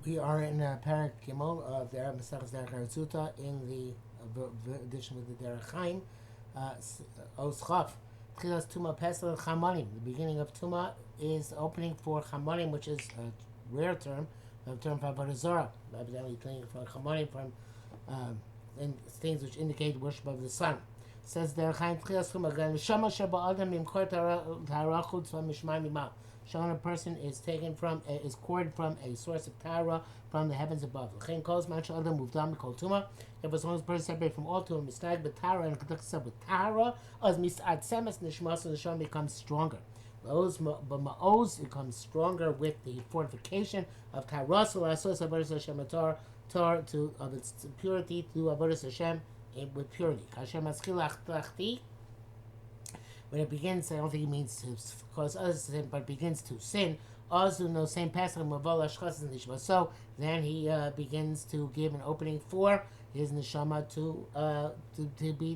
We are in Parak Gimel of the Meseches Derech Zuta in the edition with the Derech Os Chav. Tchilas Tuma Pesel Chamanim. The beginning of Tuma is opening for Chamanim, which is a rare term, a term for Avodah Zarah. Evidently, cleaning for Chamanim from things which indicate worship of the sun. Says Derech Tchilas Tuma Neshama Sheba Adam Imkor Tahara Chutz V'Mishmai Mimah. Showing a person is taken from, is cored from a source of Tara from the heavens above. L'chein kol zman she'adam muvdam mikol tuma. If as long as a person is separated from all tuma, mistag b'Tara and conducts himself with Tara, as misad semes nishmas, and the Neshama becomes stronger. B'ma'oz becomes stronger with the fortification of Tara. So l'assos avodas Hashem tar to of its purity through avodas Hashem with purity. Kashem maschil achti. When it begins, I don't think it means to cause others to sin, but it begins to sin. Azu no same passage so then he begins to give an opening for his neshama to be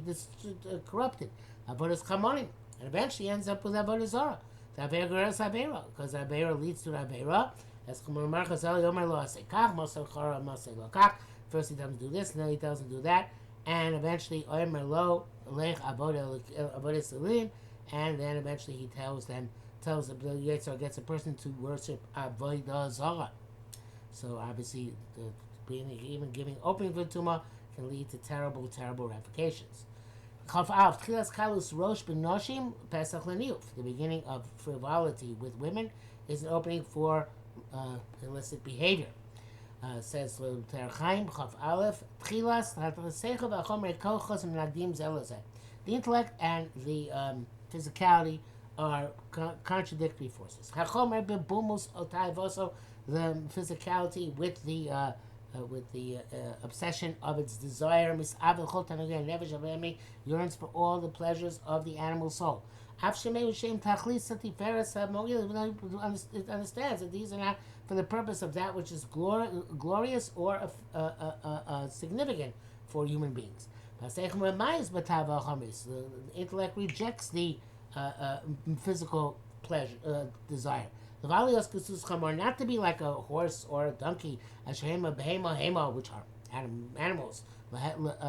corrupted. Avodas chamanim, and eventually ends up with avodah zara. The avera is avera, because avera leads to avera. As Chumar Chazal Yomer Lo Asekach Mosel Chara Mosel Lokach. First he doesn't do this, and then he doesn't do that, and eventually Yomer Lo Lech Avodah Salim. And then eventually he tells the Yetzer gets a person to worship Avodah Zarah. So obviously, even giving opening for Tumah can lead to terrible, terrible ramifications. The beginning of frivolity with women is an opening for illicit behavior. Says Terchaim Chav Aleph Tchilas the intellect and the physicality are contradictory forces. The physicality with the obsession of its desire yearns for all the pleasures of the animal soul. It understands that these are not for the purpose of that which is glorious or significant for human beings. The intellect rejects the physical pleasure, desire. Not to be like a horse or a donkey, which are animals, without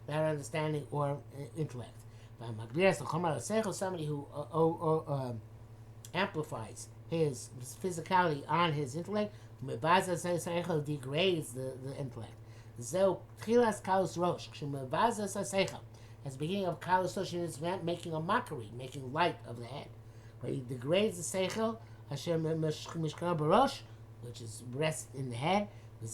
understanding or intellect. Somebody who amplifies his physicality on his intellect, degrades the intellect. As the beginning of Kalos Rosh is making a mockery, making light of the head. Where he degrades the Seichel, Hashem Mishkana Barosh, which is rest in the head. With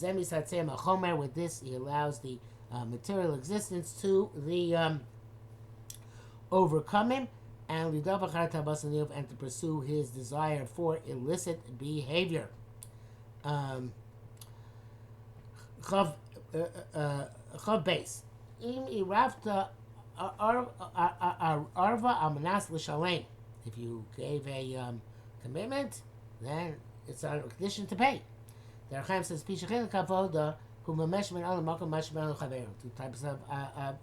this, he allows the material existence to the overcome him, and to pursue his desire for illicit behavior. Chav base. Im iravta arva amanas l'shalem. If you gave a commitment, then it's a condition to pay. The Derech says Pishachin kavoda hu mamesh min al makom mash min al chaveru. Two types of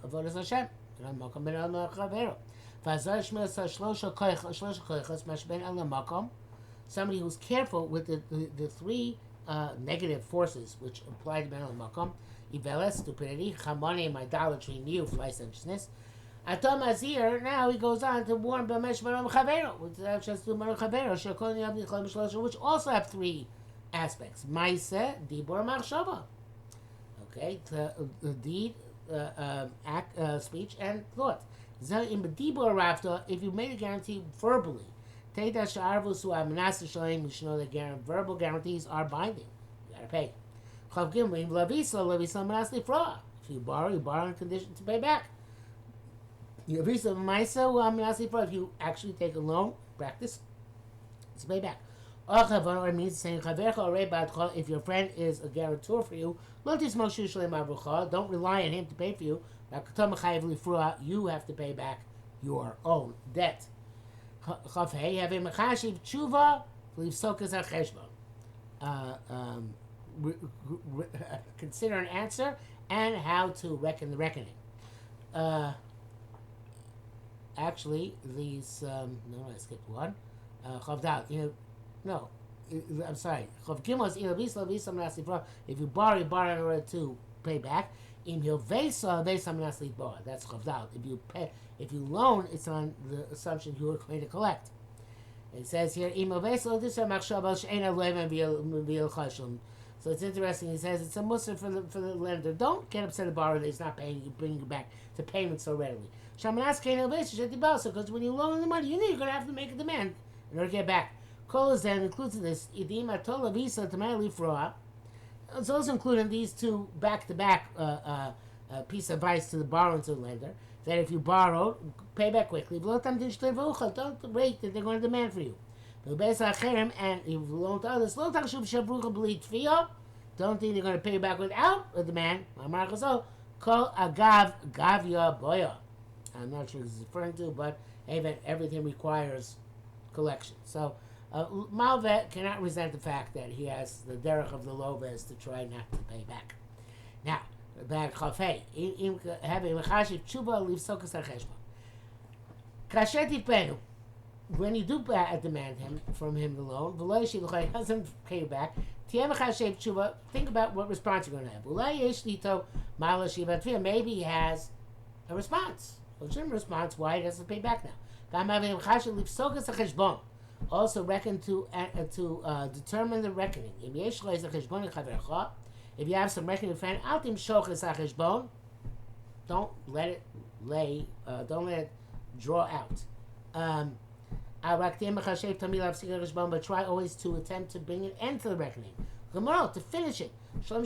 avodas Hashem. Makom min al chaveru. V'azar shmil sa shlosha koichas mash min al makom. Somebody who's careful with the three negative forces which apply to min al makom. Iveles, stupidity, chamanim, idolatry, licentiousness. Atom Azir, now he goes on to warn Bamesh Marom Chavero, which also have three aspects. Maise, Dibor, Machshava. Okay, deed, act, speech, and thought. In Dibor Rafta, if you made a guarantee verbally, Teda Sharvu Su Amnasa Shalim, you should know that verbal guarantees are binding. You gotta pay. If you borrow, you borrow on condition to pay back. If you actually take a loan, practice, to pay back. Or means saying, if your friend is a guarantor for you, don't rely on him to pay for you. You have to pay back your own debt. Consider an answer and how to reckon the reckoning. Actually, these no, I skipped one. Chavdal, I'm sorry. Chav Gimel is Ilavisa Visa Manasli. If you borrow in order to pay back. Im Hilvesa Vesa Manasli Bar. That's Chav Dal. If you loan, it's on the assumption you are going to collect. It says here, so it's interesting. He says it's a musr for the lender. Don't get upset at the borrower that he's not paying you, bringing you back to payment so readily. Because when you loan the money, you know you're going to have to make a demand in order to get back. Kolas then includes in this it's also including these two back-to-back piece of advice to the borrower and to the lender. That if you borrow, pay back quickly. Don't wait that they're going to demand for you. And if you loan to others, don't think they're going to pay you back without a demand. Call agav gavya boya. I'm not sure what this is referring to, but everything requires collection. So Malvet cannot resent the fact that he has the derech of the loves to try not to pay back. Now, back chafei, having mechashiv tshuva leaves sokas archeshma. Kashet penu. When you do demand from him the loan, v'lo doesn't pay you back. Tiyem mechashiv tshuva. Think about what response you're going to have. Ulay yesh lito mala shiva. Maybe he has a response, a legitimate response why he doesn't pay back now. Gam having mechashiv leaves sokas archeshbon. Also reckon to determine the reckoning. If you have some reckoning friend, don't let it don't let it draw out. But try always to attempt to bring an end to the reckoning. To finish it. Not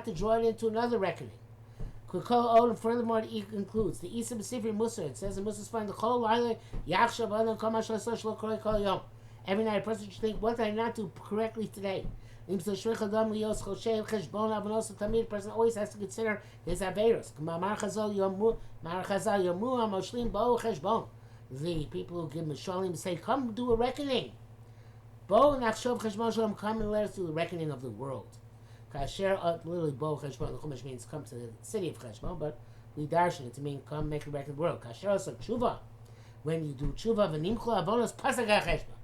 to draw it into another reckoning. Furthermore, it includes the Isa B'Sifri Musar. It says in Musar's find the Chol Laila Yachshav Adam Kol Mashal Soshlo Korei Kol Yom. Every night a person should think, what did I not do correctly today? A person always has to consider his Averos. The people who give Mishalim say, come do a reckoning. Come and let us do the reckoning of the world. Kasher, literally, Bo Cheshbon, the Chumash means come to the city of Cheshbon, but we darshan it to mean come make a record of the world. Kasher also tshuva. When you do tshuva, v'nimchu avonos pasaga Cheshbon.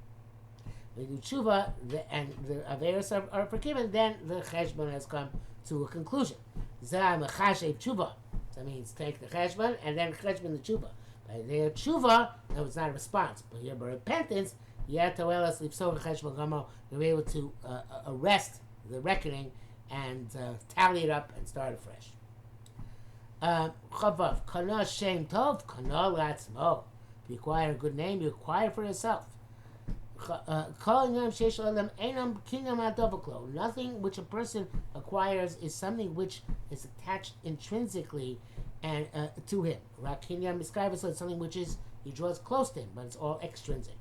When you do tshuva, and the averos are forgiven, then the Cheshbon has come to a conclusion. Zah mechashev tshuva. That means take the Cheshbon and then Cheshbon the tshuva. By their tshuva, no, it's not a response, but here by repentance, yatoelas lipsoga Cheshbon gamo, you're able to arrest the reckoning and tally it up and start afresh. Chavav, kana shem tov, kana latzmo. If you acquire a good name, you acquire for yourself. Nothing which a person acquires is something which is attached intrinsically and to him. Rakinyam is something which is he draws close to him, but it's all extrinsic.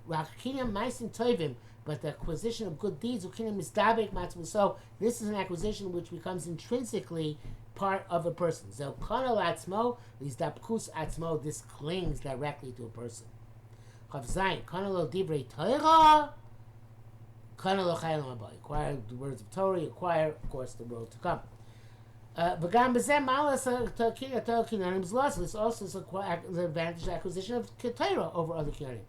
Rakinyam maisin toivim. But the acquisition of good deeds, so this is an acquisition which becomes intrinsically part of a person. So this clings directly to a person. Acquire the words of Torah, acquire, of course, the world to come. This also is the advantage of acquisition of Ketera over other Kiranim.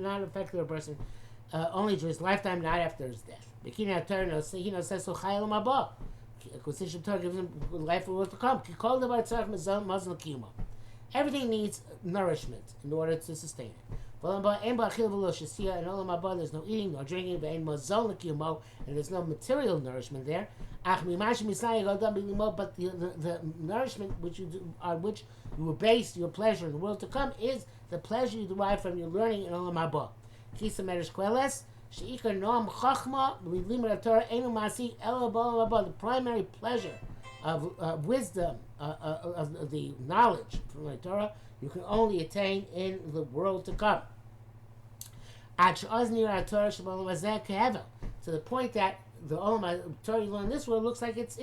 Not affect the person only during his lifetime, not after his death. Says so. Acquisition of Torah gives him life for what to come. Everything needs nourishment in order to sustain it. And there's no eating, no drinking, and there's no material nourishment there. But the nourishment which on which you will base your pleasure in the world to come is the pleasure you derive from your learning in Olam Haba. The primary pleasure of wisdom, of the knowledge from the Torah, you can only attain in the world to come. To the point that the Torah you learn in this world looks like it's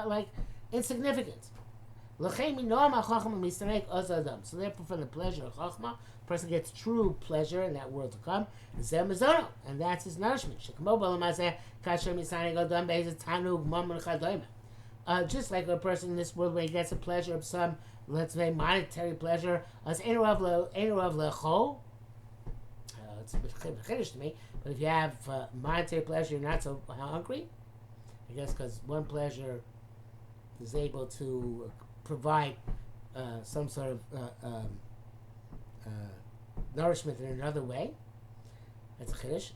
like insignificant. So therefore, from the pleasure of Chachma, a person gets true pleasure in that world to come, and that's his nourishment. Just like a person in this world, when he gets the pleasure of some let's say monetary pleasure, as enurav lechol. It's a bit chiddush to me, but if you have monetary pleasure, you're not so hungry. I guess because one pleasure is able to provide some sort of nourishment in another way. That's a chiddush.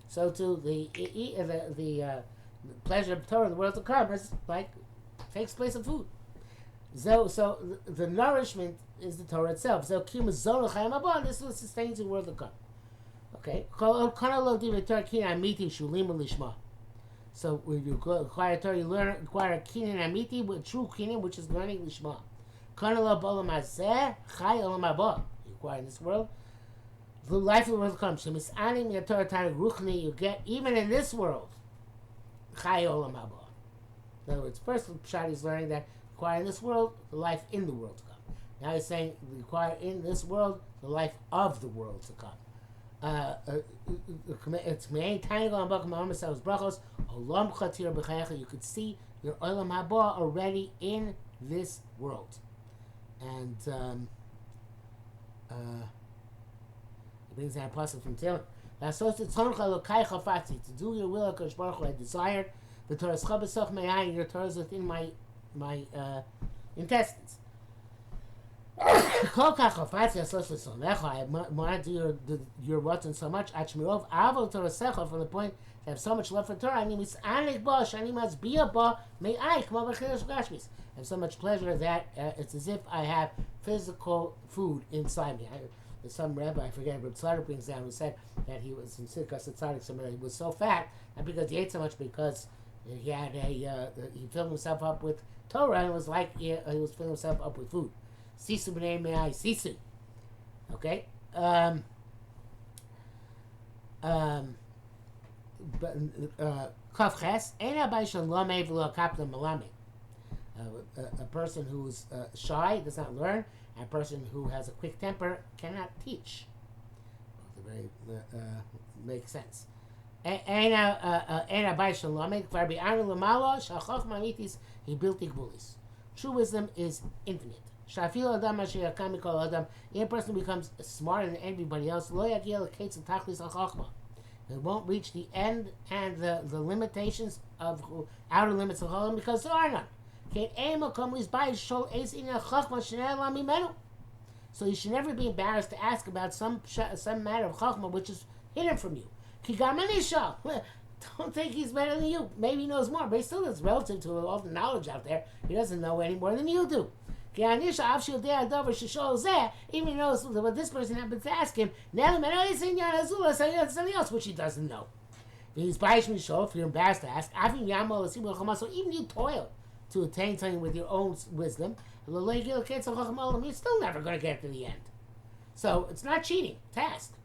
So to the pleasure of Torah in the world to come is like takes place of food. So the nourishment is the Torah itself. So this is what sustains the world to come. Okay. So when you acquire Torah, you acquire kinyan amiti, with true kinyan, which is learning lishma. You acquire in this world. The life of the world comes. You get even in this world. In other words, first Pshat is learning that acquire in this world, the life in the world to come. Now he's saying acquire in this world, the life of the world to come. It's tiny brachos. You could see your olam haba already in this world, and it brings that apostle from Tehillim. To do your will, Hakadosh Baruch Hu, I desired the Torah. Your Torah is within my intestines. I want to do your watan so much. From the point to have so much love for Torah, I have so much pleasure that it's as if I have physical food inside me. There's some Rebbe, I forget, Reb Tzadok brings down, who said that he was in Sikkas Tzadok, somebody he was so fat, not because he ate so much, because he had he filled himself up with Torah, and it was like he was filling himself up with food. Sisu b'nei me'ai sisu. Okay? Kaf ches, ein habai shel lomei v'lo kaplan malamed. A person who's shy does not learn, and a person who has a quick temper cannot teach. Both very make sense. Ein habai shel lomei kvar bi'anu l'malo sha'chochma amitis hi bilti gvulis. True wisdom is infinite. Shafil adam asher yakam mikol adam. If a person becomes smarter than everybody else, lo yagiel l'keitz l'tachlis al-chochma. It won't reach the end and the limitations of outer limits of Cholam, because there are none. So you should never be embarrassed to ask about some matter of Chachma which is hidden from you. Don't think he's better than you. Maybe he knows more, but he still is relative to all the knowledge out there. He doesn't know any more than you do. Even he knows what this person happens to ask him, something else which he doesn't know. If you're embarrassed to ask, so even you toil to attain something with your own wisdom, you're still never going to get to the end. So it's not cheating to ask.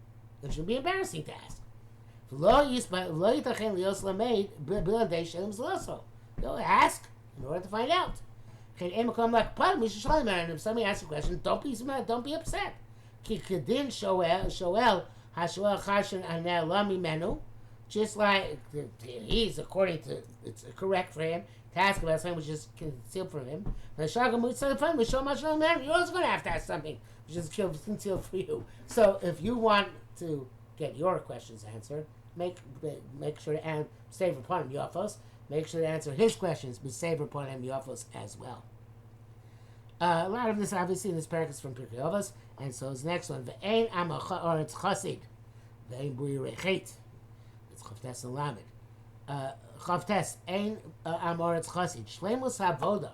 It should be embarrassing to ask. Go ask in order to find out. If somebody asks a question, don't be upset. Just like he's, according to, it's correct for him to ask about something which is concealed from him. You're also going to have to ask something which is concealed for you. So if you want to get your questions answered, make sure to save upon him Yofos. Make sure to answer his questions, but save upon him Yofos as well. A lot of this, obviously, in this parak is from Pirkei Avos, and so it's the next one. Ve'ein am ha'aretz chasid, ve'ein bui rechet. It's chavtes and lamed. Chavtes, ein am ha'aretz chasid. Shleimus ha'avoda.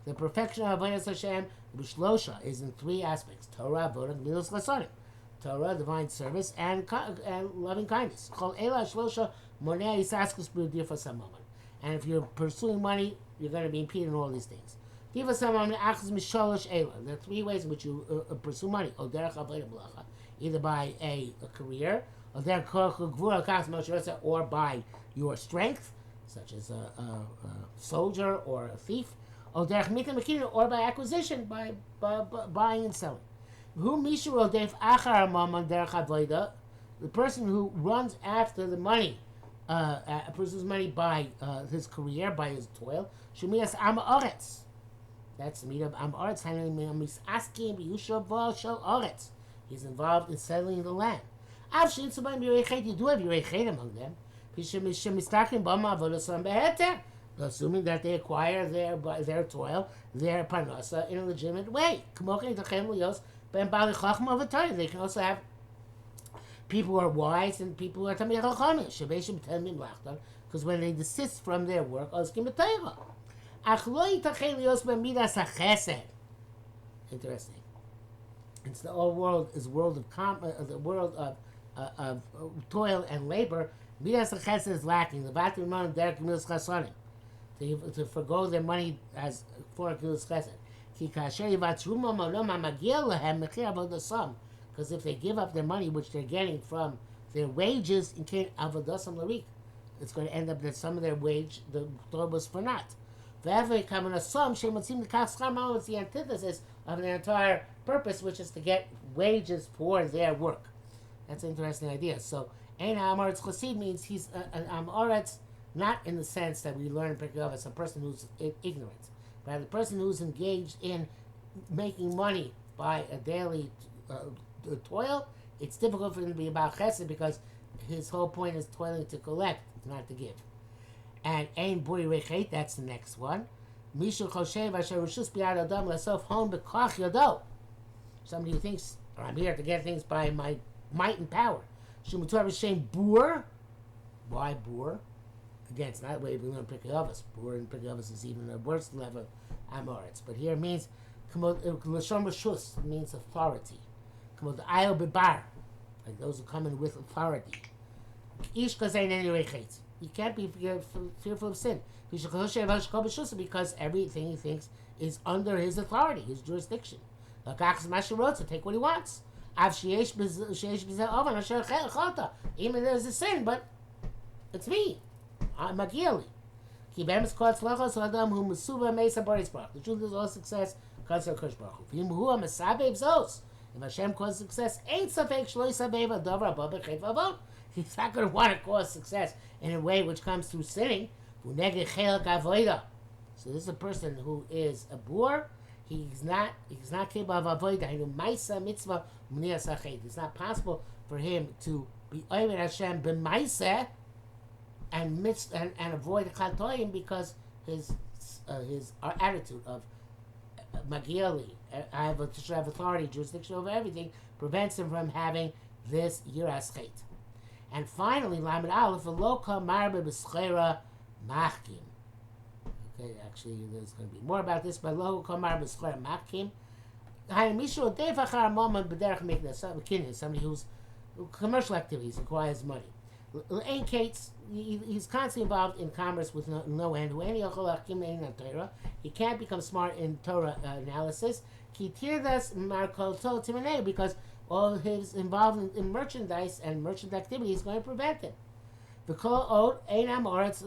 The perfection of Avodas Hashem, b'shlosha, is in three aspects: Torah, avoda, gemilos chasodim. Torah, divine service, and loving kindness. Chol ela shlosha monei isaskus b'udir for some moment. And if you're pursuing money, you're going to be impeded in all these things. There are three ways in which you pursue money. Either by a career, or by your strength, such as a soldier or a thief, or by acquisition, by buying and selling. The person who runs after the money produces money by his career, by his toil. Shemias am Eretz. That's the meat of am Eretz. Asking Yushav Shel Eretz. He's involved in settling the land. You do have Yerei among them. Assuming that they acquire their toil, their parnasa in a legitimate way. They can also have people who are wise and people who are tamei chachamim. Because when they desist from their work, interesting. It's the whole world is world of the world of toil and labor. Midas chesed is lacking. The vatim man derech midas chasonim to forgo their money as for midas chesed. Ki kasher yivatzruma maloma magiel lehem mechir avodasam. Because if they give up their money, which they're getting from their wages, in case avodasam larik, it's going to end up that some of their wage, the Torah was for naught. Wherever they come in a sum, shemotzim the kachschar, it's the antithesis of their entire purpose, which is to get wages for their work. That's an interesting idea. So, Ein Ha'amoretz Chosid means he's an Amoretz, not in the sense that we learn in Pirkei Avos, a person who's ignorant, but a person who's engaged in making money by a daily toil. It's difficult for him to be about chesed because his whole point is toiling to collect, not to give. And Ein Buri Rechet, that's the next one. Mishu Choshev Asher Rishus B'Yad Adam Lasof Hon B'Koch Yodo. Somebody who thinks, I'm here to get things by my might and power. Shemutar B'Shem Bur. Why Bur? Again, it's not the way we learn Pirkei Avos. Bur in Pirkei Avos is even a worse level of Amoritz. But here it means Lashon Rishus, means authority. Kamod Ayo B'Bar, like those who come in with authority. Ish Kazayin Eni Rechet. You can't be fearful of sin because everything he thinks is under his authority, his jurisdiction. So take what he wants. Even there's a sin, but it's me. The truth is all success comes from Kosh Baruch Hu. If Hashem causes success, ain't safek shlo yisabev adavar haba b'chet v'avon. He's not going to want to cause success in a way which comes through sinning. So this is a person who is a boor. He's not capable of avoida. It's not possible for him to be oived Hashem b'maisa and avoid chatoim because his attitude of magiali, I have authority, jurisdiction over everything, prevents him from having this yiras chet. And finally, Lamed Aleph, Loka Marbe B'Schera Machkim. Okay, actually, there's going to be more about this, but Loka Marbe B'Schera Machkim. Somebody who's commercial activities, acquires money. He's constantly involved in commerce with no end. He can't become smart in Torah analysis. Because all his involvement in merchandise and merchant activity is going to prevent him.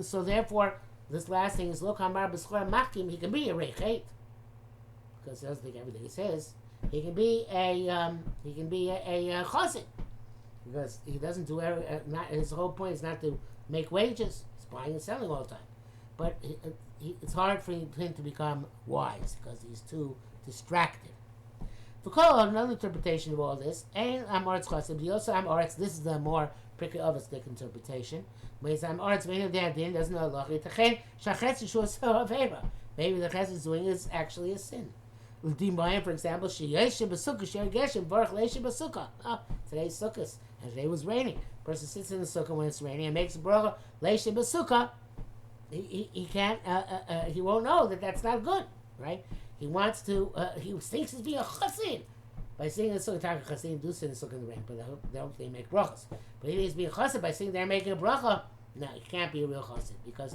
So therefore, this last thing is look hamar b'schor machkim. He can be a rechet because he doesn't think everything he says. He can be a chassid because he doesn't do his whole point is not to make wages. He's buying and selling all the time, but it's hard for him to become wise because he's too distracted. Another interpretation of all this, Ein Amoretz Chassid, Yosa Amoretz, this is the more Pirkei Avos interpretation. Maybe Amoretz doesn't know Allah. Maybe the chesed is doing is actually a sin. For example, today's Sukkot, and today was raining. Person sits in the Sukkah when it's raining and makes a bracha, Leisha B'Sukkah. He can't, he won't know that that's not good, right? He wants to, he thinks he's being a chassid. By singing the Sukkah, Chassidim do sin the Sukkah in the rain, but they make brachas. But he needs to be a chassid by saying they're making a bracha. No, he can't be a real chassid because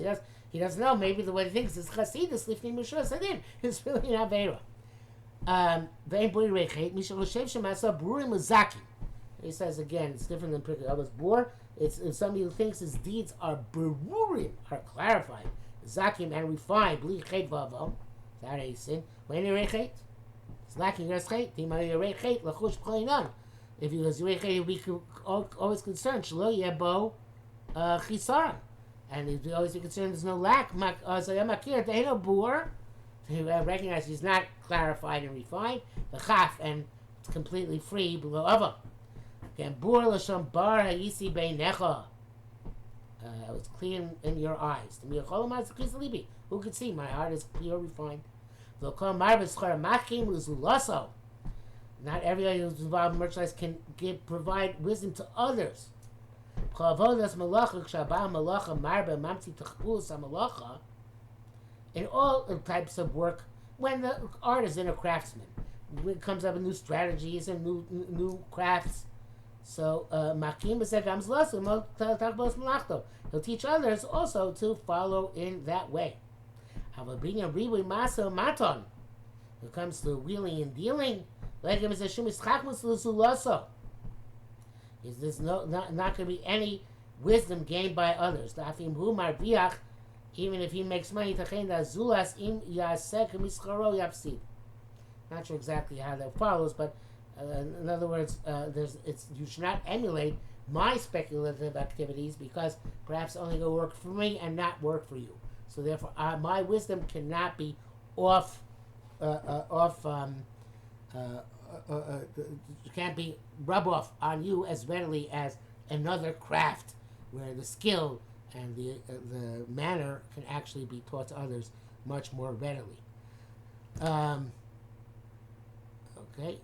he doesn't know. Maybe the way he thinks is chassidus lifting mishra sadin. It's really not vera. He says again, it's different than Pirkei Avos. Bor, it's somebody who thinks his deeds are berurim, are clarified, zakim and refined. Bli chet v'avo. That a sin. When you rechet, it's lacking your chet. If he was rechet, he'll be always concerned. Shlo yebo chisaron, and he'd always be concerned there's no lack. Makir, there ain't no bur. He recognizes he's not clarified and refined. The chaf, and it's completely free below ava. Again, bur l'sham bar ha'isi beinecha. It was clear in your eyes. Who could see? My heart is pure, refined. Not everybody who's involved in merchandise can provide wisdom to others. In all types of work, when the artisan or craftsman comes up with new strategies and new crafts, so Makim he'll teach others also to follow in that way. When it comes to wheeling and dealing, is there's not going to be any wisdom gained by others. Even if he makes money, not sure exactly how that follows, but in other words, you should not emulate my speculative activities because perhaps only go work for me and not work for you. So therefore, my wisdom cannot be can't be rub off on you as readily as another craft, where the skill and the manner can actually be taught to others much more readily. Okay.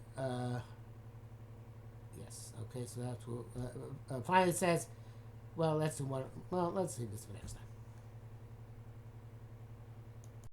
Yes. Okay. So that will finally says, well, let's do one. Well, let's leave this for next time.